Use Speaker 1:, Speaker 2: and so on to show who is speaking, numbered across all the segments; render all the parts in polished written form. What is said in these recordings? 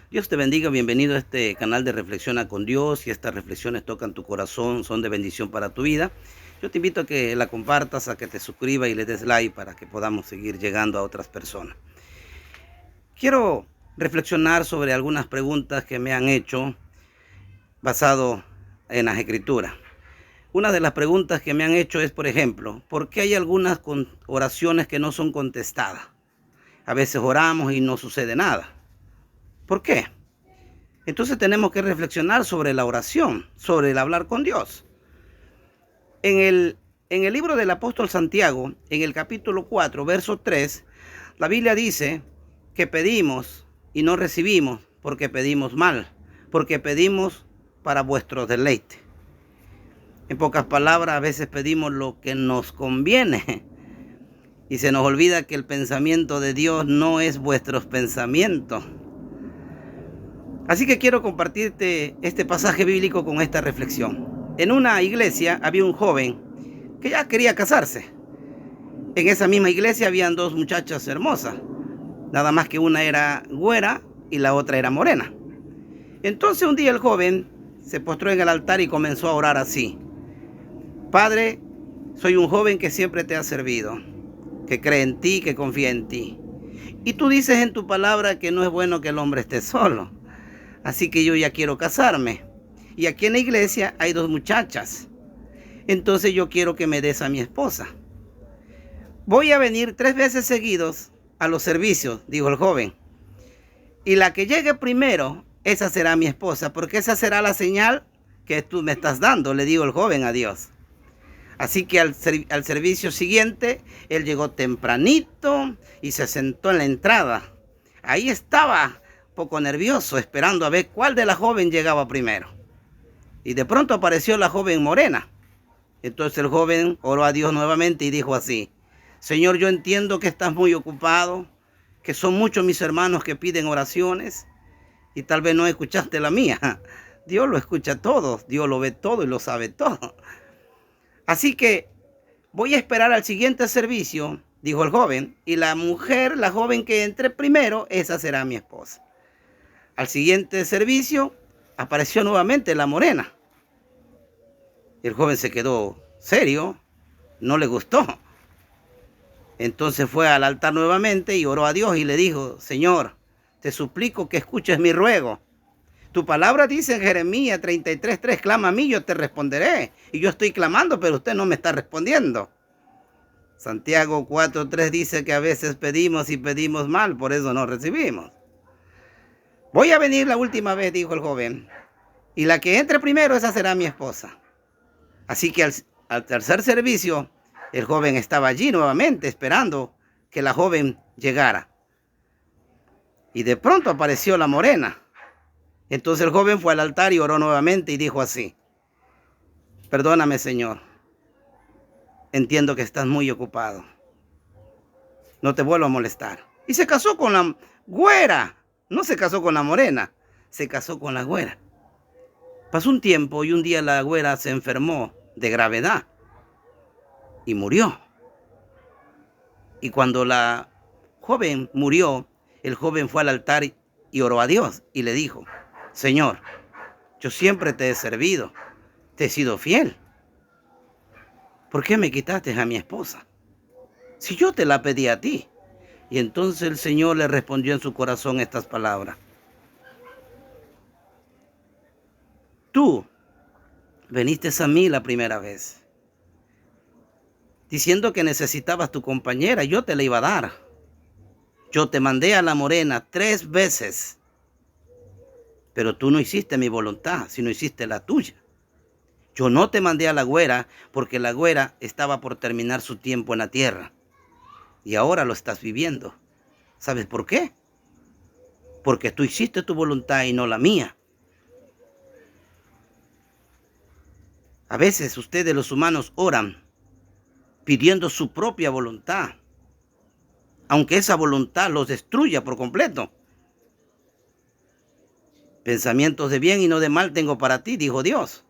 Speaker 1: Dios te bendiga, bienvenido a este canal de Reflexiona con Dios. Si estas reflexiones tocan tu corazón, son de bendición para tu vida, yo te invito a que la compartas, a que te suscribas y le des like para que podamos seguir llegando a otras personas. Quiero reflexionar sobre algunas preguntas que me han hecho basado en las Escrituras. Una de las preguntas que me han hecho es, por ejemplo, ¿por qué hay algunas oraciones que no son contestadas? A veces oramos y no sucede nada. ¿Por qué? Entonces tenemos que reflexionar sobre la oración, sobre el hablar con Dios. En el libro del apóstol Santiago, en el capítulo 4, verso 3, la Biblia dice que pedimos y no recibimos porque pedimos mal, porque pedimos para vuestros deleites. En pocas palabras, a veces pedimos lo que nos conviene y se nos olvida que el pensamiento de Dios no es vuestros pensamientos. Así que quiero compartirte este pasaje bíblico con esta reflexión. En una iglesia había un joven que ya quería casarse. En esa misma iglesia habían dos muchachas hermosas, nada más que una era güera y la otra era morena. Entonces un día el joven se postró en el altar y comenzó a orar así: Padre, soy un joven que siempre te ha servido, que cree en ti, que confía en ti. Y tú dices en tu palabra que no es bueno que el hombre esté solo. Así que yo ya quiero casarme. Y aquí en la iglesia hay dos muchachas. Entonces yo quiero que me des a mi esposa. Voy a venir 3 veces seguidos a los servicios, dijo el joven. Y la que llegue primero, esa será mi esposa, porque esa será la señal que tú me estás dando, le dijo el joven a Dios. Así que al servicio siguiente, él llegó tempranito y se sentó en la entrada. Ahí estaba, poco nervioso, esperando a ver cuál de la joven llegaba primero. Y de pronto apareció la joven morena. Entonces el joven oró a Dios nuevamente y dijo así: Señor, yo entiendo que estás muy ocupado, que son muchos mis hermanos que piden oraciones y tal vez no escuchaste la mía. Dios lo escucha todo, Dios lo ve todo y lo sabe todo. Así que voy a esperar al siguiente servicio, dijo el joven, y la mujer, la joven que entre primero, esa será mi esposa. Al siguiente servicio apareció nuevamente la morena. El joven se quedó serio, no le gustó. Entonces fue al altar nuevamente y oró a Dios y le dijo: Señor, te suplico que escuches mi ruego. Tu palabra dice en Jeremías 33:3, clama a mí, yo te responderé. Y yo estoy clamando, pero usted no me está respondiendo. Santiago 4:3 dice que a veces pedimos y pedimos mal, por eso no recibimos. Voy a venir la última vez, dijo el joven, y la que entre primero, esa será mi esposa. Así que al tercer servicio, el joven estaba allí nuevamente esperando que la joven llegara. Y de pronto apareció la morena. Entonces el joven fue al altar y oró nuevamente y dijo así: Perdóname, Señor, entiendo que estás muy ocupado, no te vuelvo a molestar. Y se casó con la güera, no se casó con la morena, se casó con la güera. Pasó un tiempo y un día la güera se enfermó de gravedad y murió. Y cuando la joven murió, el joven fue al altar y oró a Dios y le dijo: Señor, yo siempre te he servido, te he sido fiel. ¿Por qué me quitaste a mi esposa? Si yo te la pedí a ti. Y entonces el Señor le respondió en su corazón estas palabras: Tú viniste a mí la primera vez, diciendo que necesitabas tu compañera, yo te la iba a dar. Yo te mandé a la morena 3 veces, pero tú no hiciste mi voluntad, sino hiciste la tuya. Yo no te mandé a la güera porque la güera estaba por terminar su tiempo en la tierra. Y ahora lo estás viviendo. ¿Sabes por qué? Porque tú hiciste tu voluntad y no la mía. A veces ustedes los humanos oran pidiendo su propia voluntad, aunque esa voluntad los destruya por completo. Pensamientos de bien y no de mal tengo para ti, dijo Dios.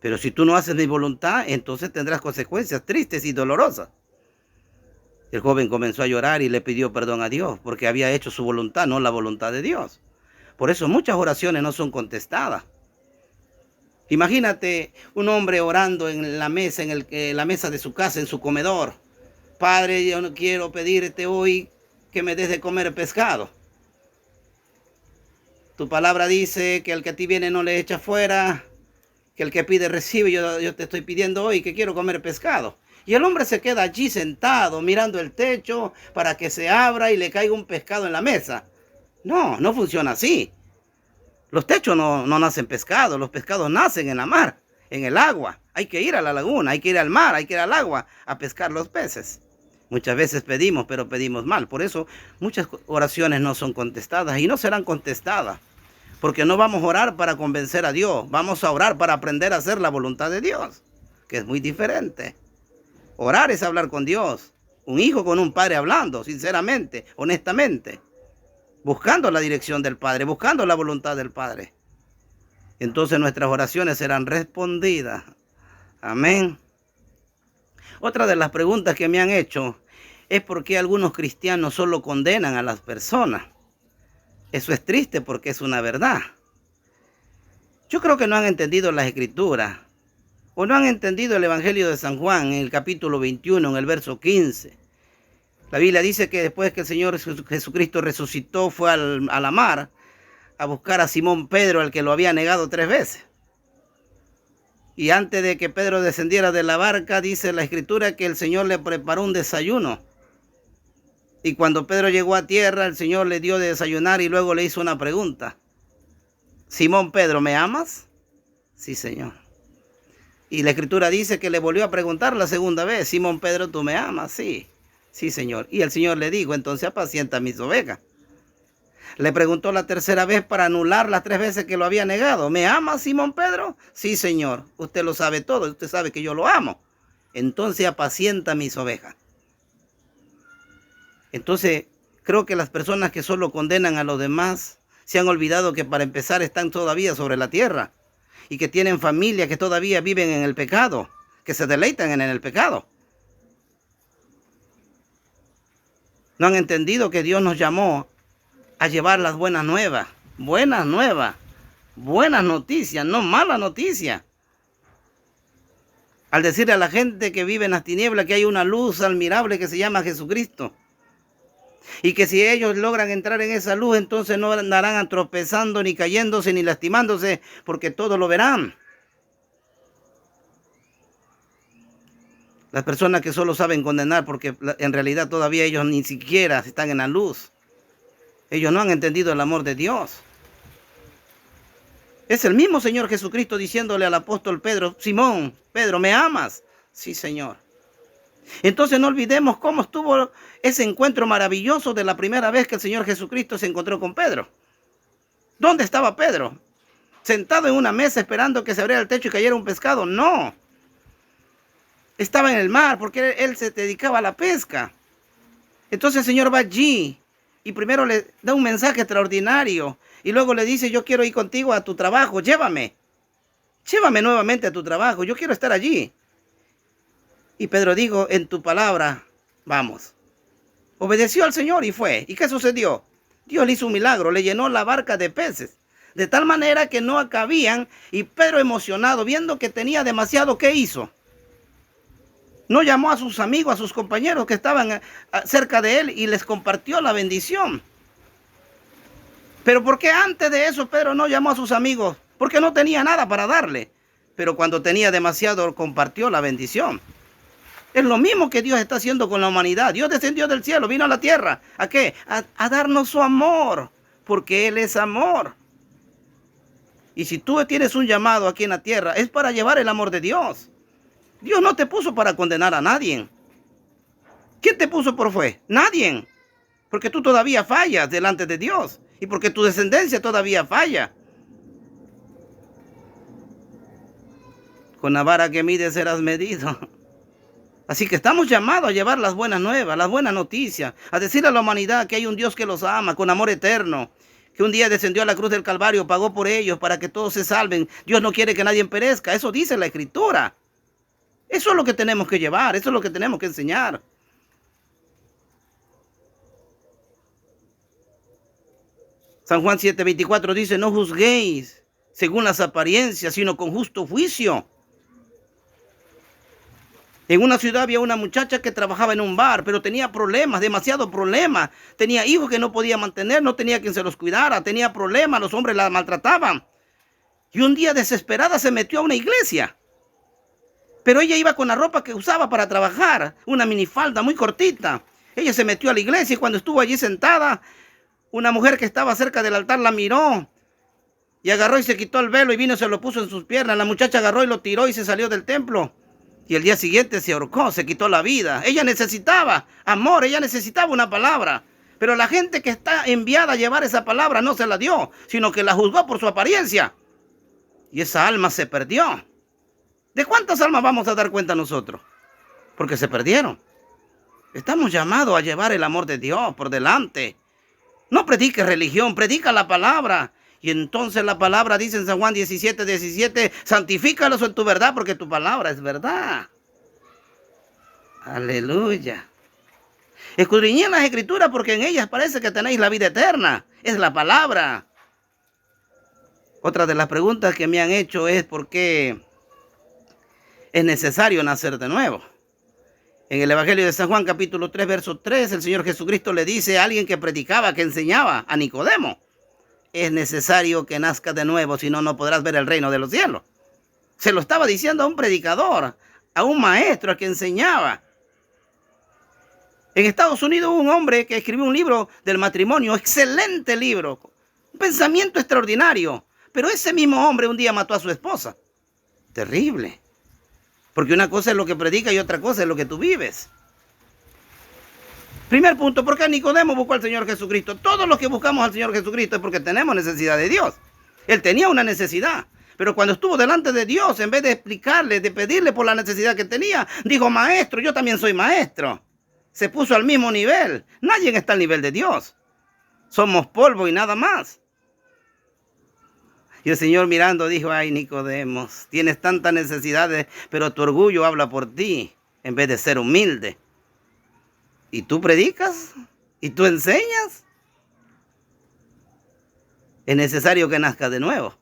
Speaker 1: Pero si tú no haces mi voluntad, entonces tendrás consecuencias tristes y dolorosas. El joven comenzó a llorar y le pidió perdón a Dios porque había hecho su voluntad, no la voluntad de Dios. Por eso muchas oraciones no son contestadas. Imagínate un hombre orando en la mesa, la mesa de su casa, en su comedor. Padre, yo no quiero pedirte hoy que me des de comer pescado. Tu palabra dice que el que a ti viene no le echa fuera, que el que pide recibe. Yo te estoy pidiendo hoy que quiero comer pescado. Y el hombre se queda allí sentado mirando el techo para que se abra y le caiga un pescado en la mesa. No, no funciona así. Los techos no nacen pescados, los pescados nacen en la mar, en el agua. Hay que ir a la laguna, hay que ir al mar, hay que ir al agua a pescar los peces. Muchas veces pedimos, pero pedimos mal. Por eso muchas oraciones no son contestadas y no serán contestadas. Porque no vamos a orar para convencer a Dios, vamos a orar para aprender a hacer la voluntad de Dios, que es muy diferente. Orar es hablar con Dios, un hijo con un padre hablando, sinceramente, honestamente, buscando la dirección del Padre, buscando la voluntad del Padre. Entonces nuestras oraciones serán respondidas. Amén. Otra de las preguntas que me han hecho es por qué algunos cristianos solo condenan a las personas. Eso es triste porque es una verdad. Yo creo que no han entendido las Escrituras o no han entendido el Evangelio de San Juan en el capítulo 21, en el verso 15. La Biblia dice que después que el Señor Jesucristo resucitó, fue a la mar a buscar a Simón Pedro, al que lo había negado 3 veces. Y antes de que Pedro descendiera de la barca, dice la Escritura que el Señor le preparó un desayuno. Y cuando Pedro llegó a tierra, el Señor le dio de desayunar y luego le hizo una pregunta. Simón Pedro, ¿me amas? Sí, Señor. Y la Escritura dice que le volvió a preguntar la segunda vez. Simón Pedro, ¿tú me amas? Sí. Sí, Señor. Y el Señor le dijo, entonces apacienta mis ovejas. Le preguntó la tercera vez para anular las 3 veces que lo había negado. ¿Me ama Simón Pedro? Sí, Señor. Usted lo sabe todo. Usted sabe que yo lo amo. Entonces apacienta mis ovejas. Entonces, creo que las personas que solo condenan a los demás se han olvidado que para empezar están todavía sobre la tierra y que tienen familias que todavía viven en el pecado, que se deleitan en el pecado. No han entendido que Dios nos llamó a llevar las buenas nuevas, buenas noticias, no malas noticias. Al decirle a la gente que vive en las tinieblas que hay una luz admirable que se llama Jesucristo. Y que si ellos logran entrar en esa luz, entonces no andarán tropezando, ni cayéndose, ni lastimándose, porque todos lo verán. Las personas que solo saben condenar, porque en realidad todavía ellos ni siquiera están en la luz. Ellos no han entendido el amor de Dios. Es el mismo Señor Jesucristo diciéndole al apóstol Pedro, Simón, Pedro, ¿me amas? Sí, Señor. Entonces no olvidemos cómo estuvo ese encuentro maravilloso de la primera vez que el Señor Jesucristo se encontró con Pedro. ¿Dónde estaba Pedro? ¿Sentado en una mesa esperando que se abriera el techo y cayera un pescado? No. Estaba en el mar porque él se dedicaba a la pesca. Entonces el Señor va allí y primero le da un mensaje extraordinario y luego le dice, yo quiero ir contigo a tu trabajo, llévame nuevamente a tu trabajo, yo quiero estar allí. Y Pedro dijo, en tu palabra, vamos. Obedeció al Señor y fue. ¿Y qué sucedió? Dios le hizo un milagro, le llenó la barca de peces, de tal manera que no cabían, y Pedro emocionado, viendo que tenía demasiado, ¿qué hizo? No llamó a sus amigos, a sus compañeros que estaban cerca de él y les compartió la bendición. Pero ¿por qué antes de eso Pedro no llamó a sus amigos? Porque no tenía nada para darle. Pero cuando tenía demasiado compartió la bendición. Es lo mismo que Dios está haciendo con la humanidad. Dios descendió del cielo, vino a la tierra. ¿A qué? A darnos su amor, porque Él es amor. Y si tú tienes un llamado aquí en la tierra, es para llevar el amor de Dios. Dios no te puso para condenar a nadie. ¿Quién te puso por fe? Nadie. Porque tú todavía fallas delante de Dios. Y porque tu descendencia todavía falla. Con la vara que mides serás medido. Así que estamos llamados a llevar las buenas nuevas, las buenas noticias, a decirle a la humanidad que hay un Dios que los ama con amor eterno, que un día descendió a la cruz del Calvario, pagó por ellos para que todos se salven. Dios no quiere que nadie perezca, eso dice la Escritura. Eso es lo que tenemos que llevar, eso es lo que tenemos que enseñar. San Juan 7:24 dice, no juzguéis según las apariencias, sino con justo juicio. En una ciudad había una muchacha que trabajaba en un bar, pero tenía problemas, demasiados problemas. Tenía hijos que no podía mantener, no tenía quien se los cuidara, tenía problemas, los hombres la maltrataban. Y un día desesperada se metió a una iglesia. Pero ella iba con la ropa que usaba para trabajar, una minifalda muy cortita. Ella se metió a la iglesia y cuando estuvo allí sentada, una mujer que estaba cerca del altar la miró y agarró y se quitó el velo y vino y se lo puso en sus piernas. La muchacha agarró y lo tiró y se salió del templo. Y el día siguiente se ahorcó, se quitó la vida. Ella necesitaba amor, ella necesitaba una palabra. Pero la gente que está enviada a llevar esa palabra no se la dio, sino que la juzgó por su apariencia. Y esa alma se perdió. ¿De cuántas almas vamos a dar cuenta nosotros? Porque se perdieron. Estamos llamados a llevar el amor de Dios por delante. No prediques religión, predica la palabra. Y entonces la palabra dice en San Juan 17:17, santifícalos en tu verdad porque tu palabra es verdad. Aleluya. Escudriñad las escrituras porque en ellas parece que tenéis la vida eterna. Es la palabra. Otra de las preguntas que me han hecho es por qué es necesario nacer de nuevo. En el Evangelio de San Juan capítulo 3, verso 3, el Señor Jesucristo le dice a alguien que predicaba, que enseñaba, a Nicodemo, es necesario que nazcas de nuevo, si no, no podrás ver el reino de los cielos. Se lo estaba diciendo a un predicador, a un maestro, a que enseñaba. En Estados Unidos hubo un hombre que escribió un libro del matrimonio, excelente libro, un pensamiento extraordinario. Pero ese mismo hombre un día mató a su esposa. Terrible. Porque una cosa es lo que predica y otra cosa es lo que tú vives. Primer punto, ¿por qué Nicodemo buscó al Señor Jesucristo? Todos los que buscamos al Señor Jesucristo es porque tenemos necesidad de Dios. Él tenía una necesidad. Pero cuando estuvo delante de Dios, en vez de explicarle, de pedirle por la necesidad que tenía, dijo, maestro, yo también soy maestro. Se puso al mismo nivel. Nadie está al nivel de Dios. Somos polvo y nada más. Y el Señor mirando dijo, ay Nicodemo, tienes tantas necesidades, pero tu orgullo habla por ti, en vez de ser humilde. ¿Y tú predicas? ¿Y tú enseñas? Es necesario que nazcas de nuevo.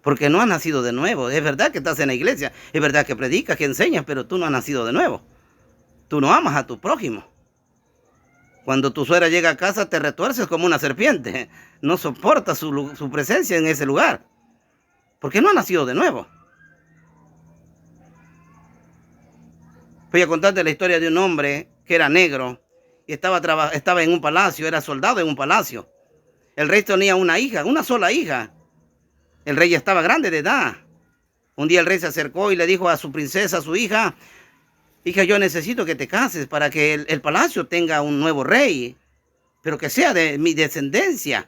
Speaker 1: Porque no has nacido de nuevo. Es verdad que estás en la iglesia, es verdad que predicas, que enseñas, pero tú no has nacido de nuevo. Tú no amas a tu prójimo. Cuando tu suegra llega a casa te retuerces como una serpiente. No soportas su presencia en ese lugar. Porque no ha nacido de nuevo. Voy a contarte la historia de un hombre que era negro y estaba en un palacio, era soldado en un palacio. El rey tenía una hija, una sola hija. El rey ya estaba grande de edad. Un día el rey se acercó y le dijo a su princesa, a su hija, hija, yo necesito que te cases para que el palacio tenga un nuevo rey, pero que sea de mi descendencia.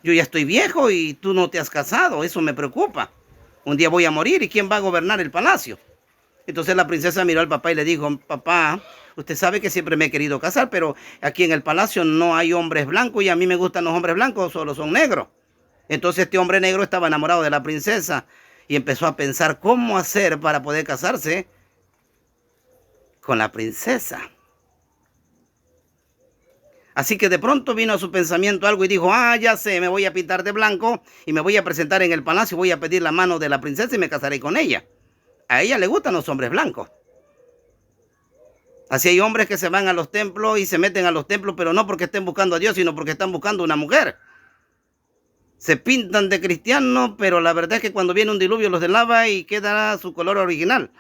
Speaker 1: Yo ya estoy viejo y tú no te has casado, eso me preocupa. Un día voy a morir y ¿quién va a gobernar el palacio? Entonces la princesa miró al papá y le dijo, papá, usted sabe que siempre me he querido casar, pero aquí en el palacio no hay hombres blancos y a mí me gustan los hombres blancos, solo son negros. Entonces este hombre negro estaba enamorado de la princesa y empezó a pensar cómo hacer para poder casarse con la princesa. Así que de pronto vino a su pensamiento algo y dijo, ya sé, me voy a pintar de blanco y me voy a presentar en el palacio, voy a pedir la mano de la princesa y me casaré con ella. A ella le gustan los hombres blancos. Así hay hombres que se van a los templos y se meten a los templos, pero no porque estén buscando a Dios, sino porque están buscando una mujer. Se pintan de cristianos, pero la verdad es que cuando viene un diluvio los delava y queda su color original.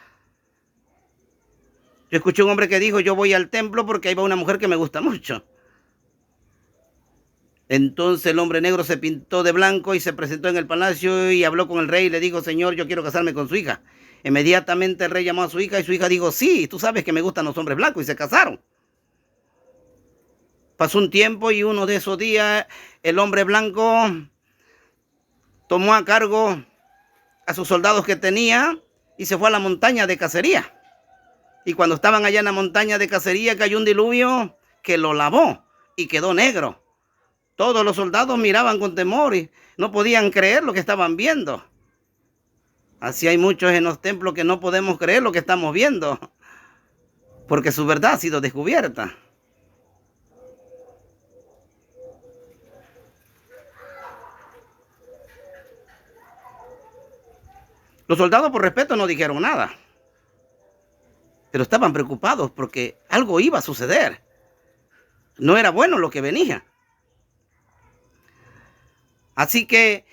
Speaker 1: Yo escuché un hombre que dijo, yo voy al templo porque ahí va una mujer que me gusta mucho. Entonces el hombre negro se pintó de blanco y se presentó en el palacio y habló con el rey y le dijo, señor, yo quiero casarme con su hija. Inmediatamente el rey llamó a su hija y su hija dijo, sí, tú sabes que me gustan los hombres blancos, y se casaron. Pasó un tiempo y uno de esos días el hombre blanco tomó a cargo a sus soldados que tenía y se fue a la montaña de cacería. Y cuando estaban allá en la montaña de cacería cayó un diluvio que lo lavó y quedó negro. Todos los soldados miraban con temor y no podían creer lo que estaban viendo. Así hay muchos en los templos que no podemos creer lo que estamos viendo. porque su verdad ha sido descubierta. Los soldados por respeto no dijeron nada, pero estaban preocupados porque algo iba a suceder. No era bueno lo que venía. Así que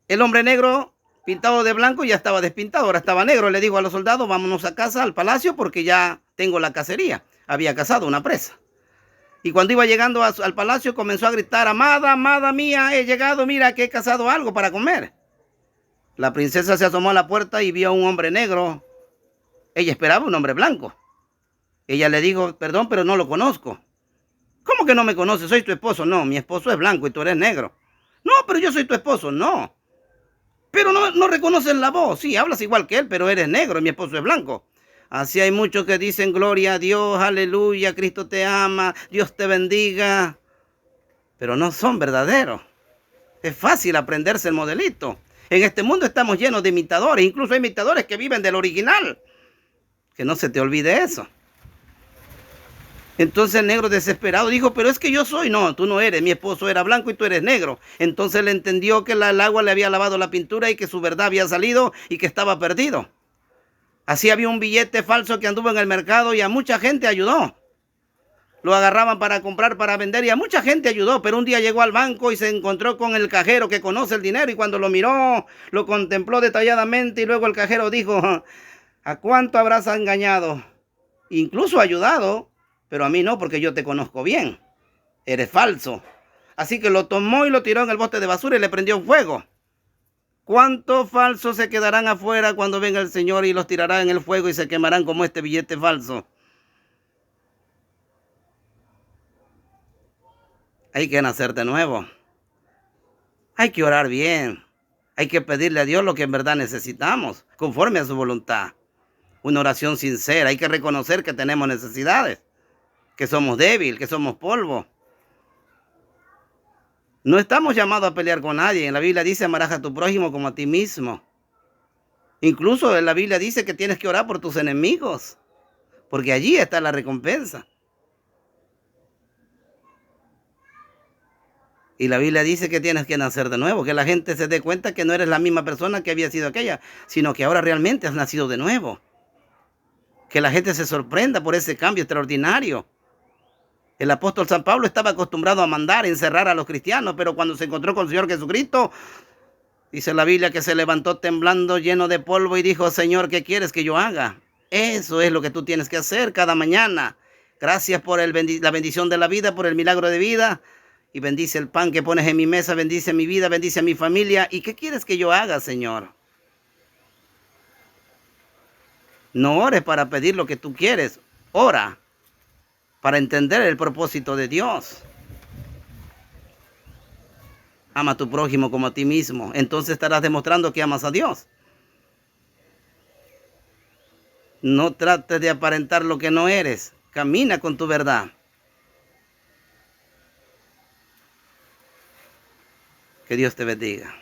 Speaker 1: el hombre negro, pintado de blanco, ya estaba despintado, ahora estaba negro. Le dijo a los soldados, vámonos a casa, al palacio, porque ya tengo la cacería. Había cazado una presa. Y cuando iba llegando al palacio, comenzó a gritar, amada, amada mía, he llegado, mira que he cazado algo para comer. La princesa se asomó a la puerta y vio a un hombre negro. Ella esperaba un hombre blanco. Ella le dijo, perdón, pero no lo conozco. ¿Cómo que no me conoces? Soy tu esposo. No, mi esposo es blanco y tú eres negro. No, pero yo soy tu esposo. No. Pero no reconoces la voz. Sí, hablas igual que él, pero eres negro y mi esposo es blanco. Así hay muchos que dicen, gloria a Dios, aleluya, Cristo te ama, Dios te bendiga. Pero no son verdaderos. Es fácil aprenderse el modelito. En este mundo estamos llenos de imitadores. Incluso hay imitadores que viven del original. Que no se te olvide eso. Entonces el negro desesperado dijo, pero es que yo soy. No, tú no eres. Mi esposo era blanco y tú eres negro. Entonces él entendió que el agua le había lavado la pintura y que su verdad había salido y que estaba perdido. Así había un billete falso que anduvo en el mercado y a mucha gente ayudó. Lo agarraban para comprar, para vender y a mucha gente ayudó. Pero un día llegó al banco y se encontró con el cajero que conoce el dinero y cuando lo miró, lo contempló detalladamente y luego el cajero dijo, ¿a cuánto habrás engañado? Incluso ayudado, pero a mí no porque yo te conozco bien. Eres falso. Así que lo tomó y lo tiró en el bote de basura y le prendió fuego. ¿Cuántos falsos se quedarán afuera cuando venga el Señor y los tirará en el fuego y se quemarán como este billete falso? Hay que nacer de nuevo. Hay que orar bien. Hay que pedirle a Dios lo que en verdad necesitamos, conforme a su voluntad. Una oración sincera. Hay que reconocer que tenemos necesidades, que somos débiles, que somos polvo. No estamos llamados a pelear con nadie. En la Biblia dice, amarás a tu prójimo como a ti mismo. Incluso en la Biblia dice que tienes que orar por tus enemigos, porque allí está la recompensa. Y la Biblia dice que tienes que nacer de nuevo, que la gente se dé cuenta que no eres la misma persona que había sido aquella, sino que ahora realmente has nacido de nuevo. Que la gente se sorprenda por ese cambio extraordinario. El apóstol San Pablo estaba acostumbrado a mandar, encerrar a los cristianos, pero cuando se encontró con el Señor Jesucristo, dice la Biblia que se levantó temblando, lleno de polvo y dijo, Señor, ¿qué quieres que yo haga? Eso es lo que tú tienes que hacer cada mañana. Gracias por la bendición de la vida, por el milagro de vida. Y bendice el pan que pones en mi mesa, bendice mi vida, bendice a mi familia. ¿Y qué quieres que yo haga, Señor? No ores para pedir lo que tú quieres. Ora para entender el propósito de Dios. Ama a tu prójimo como a ti mismo. Entonces estarás demostrando que amas a Dios. No trates de aparentar lo que no eres. Camina con tu verdad. Que Dios te bendiga.